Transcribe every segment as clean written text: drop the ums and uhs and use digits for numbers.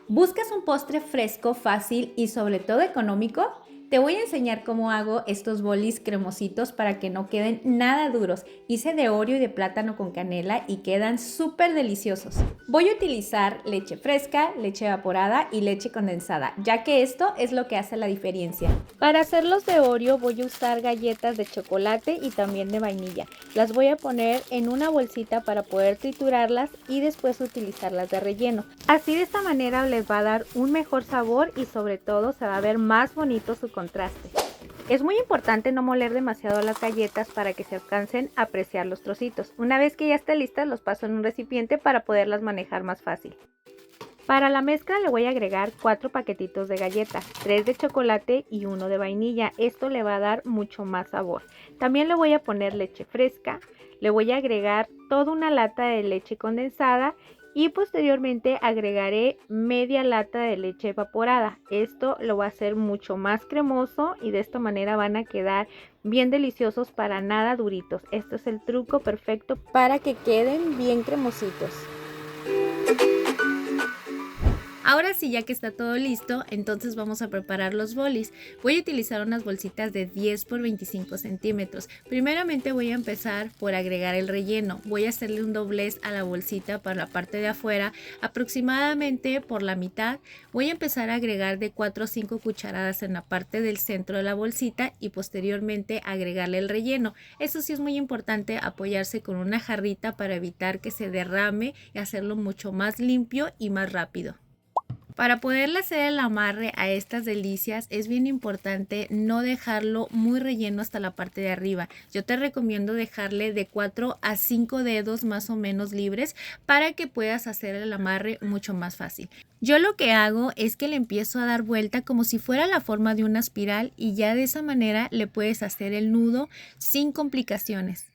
¿Buscas un postre fresco, fácil y sobre todo económico? Te voy a enseñar cómo hago estos bolis cremositos para que no queden nada duros. Hice de Oreo y de plátano con canela y quedan súper deliciosos. Voy a utilizar leche fresca, leche evaporada y leche condensada, ya que esto es lo que hace la diferencia. Para hacerlos de Oreo voy a usar galletas de chocolate y también de vainilla. Las voy a poner en una bolsita para poder triturarlas y después utilizarlas de relleno. Así de esta manera les va a dar un mejor sabor y sobre todo se va a ver más bonito su contraste. Es muy importante no moler demasiado las galletas para que se alcancen a apreciar los trocitos. Una vez que ya estén listas los paso en un recipiente para poderlas manejar más fácil. Para la mezcla le voy a agregar 4 paquetitos de galletas, 3 de chocolate y 1 de vainilla. Esto le va a dar mucho más sabor. También le voy a poner leche fresca, le voy a agregar toda una lata de leche condensada y posteriormente agregaré media lata de leche evaporada. Esto lo va a hacer mucho más cremoso y de esta manera van a quedar bien deliciosos, para nada duritos. Este es el truco perfecto para que queden bien cremositos. Ahora sí, ya que está todo listo, entonces vamos a preparar los bolis. Voy a utilizar unas bolsitas de 10 por 25 centímetros. Primeramente voy a empezar por agregar el relleno. Voy a hacerle un doblez a la bolsita para la parte de afuera, aproximadamente por la mitad. Voy a empezar a agregar de 4 a 5 cucharadas en la parte del centro de la bolsita y posteriormente agregarle el relleno. Eso sí es muy importante, apoyarse con una jarrita para evitar que se derrame y hacerlo mucho más limpio y más rápido. Para poderle hacer el amarre a estas delicias es bien importante no dejarlo muy relleno hasta la parte de arriba. Yo te recomiendo dejarle de 4 a 5 dedos más o menos libres para que puedas hacer el amarre mucho más fácil. Yo lo que hago es que le empiezo a dar vuelta como si fuera la forma de una espiral y ya de esa manera le puedes hacer el nudo sin complicaciones.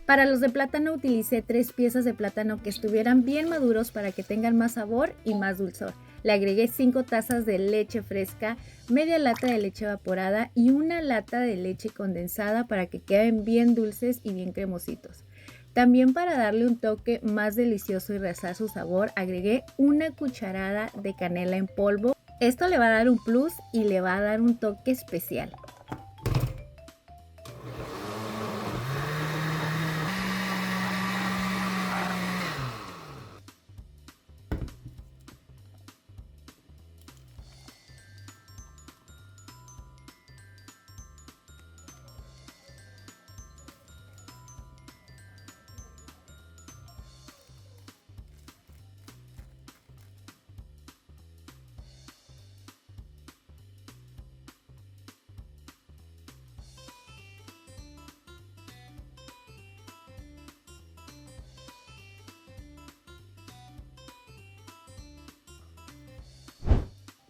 Para los de plátano utilicé 3 piezas de plátano que estuvieran bien maduros para que tengan más sabor y más dulzor. Le agregué 5 tazas de leche fresca, media lata de leche evaporada y una lata de leche condensada para que queden bien dulces y bien cremositos. También, para darle un toque más delicioso y realzar su sabor, agregué una cucharada de canela en polvo. Esto le va a dar un plus y le va a dar un toque especial.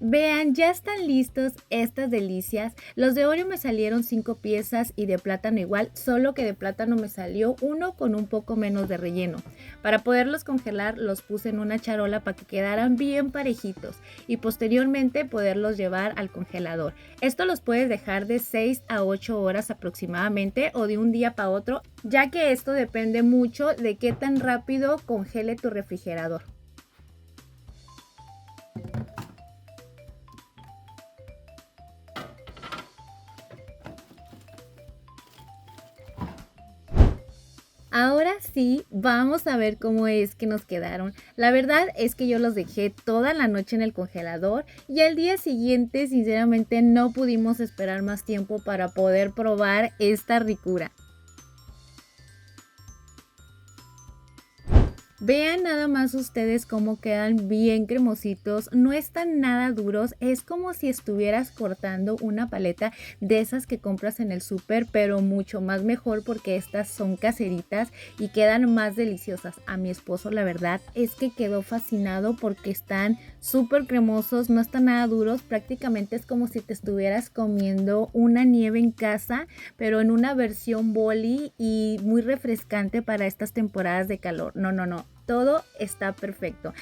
Vean, ya están listos estas delicias. Los de Oreo me salieron 5 piezas y de plátano igual, solo que de plátano me salió uno con un poco menos de relleno. Para poderlos congelar los puse en una charola para que quedaran bien parejitos y posteriormente poderlos llevar al congelador. Esto los puedes dejar de 6 a 8 horas aproximadamente o de un día para otro, ya que esto depende mucho de qué tan rápido congele tu refrigerador. Ahora sí, vamos a ver cómo es que nos quedaron. La verdad es que yo los dejé toda la noche en el congelador y al día siguiente sinceramente no pudimos esperar más tiempo para poder probar esta ricura. Vean nada más ustedes cómo quedan bien cremositos, no están nada duros, es como si estuvieras cortando una paleta de esas que compras en el súper, pero mucho más mejor porque estas son caseritas y quedan más deliciosas. A mi esposo la verdad es que quedó fascinado porque están súper cremosos, no están nada duros, prácticamente es como si te estuvieras comiendo una nieve en casa, pero en una versión boli y muy refrescante para estas temporadas de calor. No, no, no. Todo está perfecto.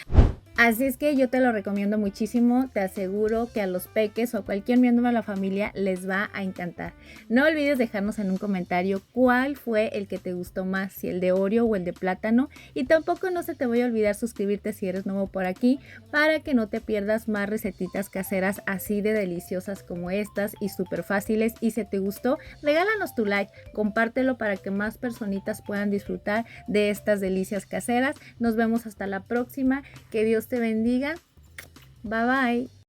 Así es que yo te lo recomiendo muchísimo, te aseguro que a los peques o a cualquier miembro de la familia les va a encantar. No olvides dejarnos en un comentario cuál fue el que te gustó más, si el de Oreo o el de plátano, y tampoco no se te vaya a olvidar suscribirte si eres nuevo por aquí para que no te pierdas más recetitas caseras así de deliciosas como estas y súper fáciles. Y si te gustó, regálanos tu like, compártelo para que más personitas puedan disfrutar de estas delicias caseras. Nos vemos hasta la próxima, que Dios te bendiga. Bye bye.